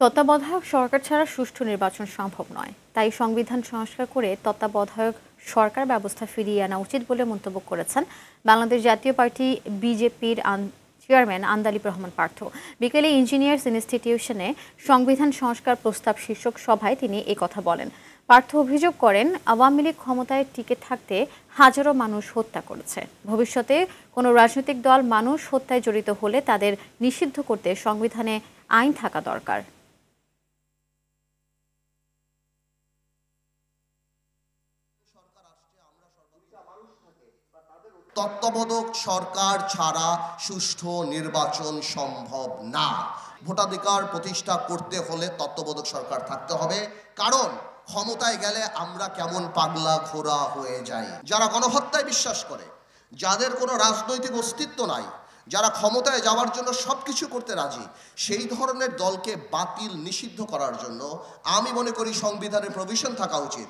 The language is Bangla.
তত্ত্বাবধায়ক সরকার ছাড়া সুষ্ঠু নির্বাচন সম্ভব নয়, তাই সংবিধান সংস্কার করে তত্ত্বাবধায়ক সরকার ব্যবস্থা ফিরিয়ে আনা উচিত বলে মন্তব্য করেছেন বাংলাদেশ জাতীয় পার্টি বিজেপির চেয়ারম্যান আন্দালিব রহমান পার্থ। বিকেলে ইঞ্জিনিয়ার্স ইনস্টিটিউশনে সংবিধান সংস্কার প্রস্তাব শীর্ষক সভায় তিনি কথা বলেন। পার্থ অভিযোগ করেন, আওয়ামী লীগ ক্ষমতায় টিকে থাকতে হাজারো মানুষ হত্যা করেছে। ভবিষ্যতে কোনো রাজনৈতিক দল মানুষ হত্যায় জড়িত হলে তাদের নিষিদ্ধ করতে সংবিধানে আইন থাকা দরকার। তত্ত্বাবধায়ক সরকার ছাড়া সুষ্ঠু নির্বাচন সম্ভব না। ভোটাধিকার প্রতিষ্ঠা করতে হলে তত্ত্বাবধায়ক সরকার থাকতে হবে, কারণ ক্ষমতায় গেলে আমরা কেমন পাগলা ঘোড়া হয়ে যাই। যারা গণহত্যায় বিশ্বাস করে, যাদের কোনো রাজনৈতিক অস্তিত্ব নাই, যারা ক্ষমতায় যাওয়ার জন্য সবকিছু করতে রাজি, সেই ধরনের দলকে বাতিল নিষিদ্ধ করার জন্য আমি মনে করি সংবিধানের প্রভিশন থাকা উচিত।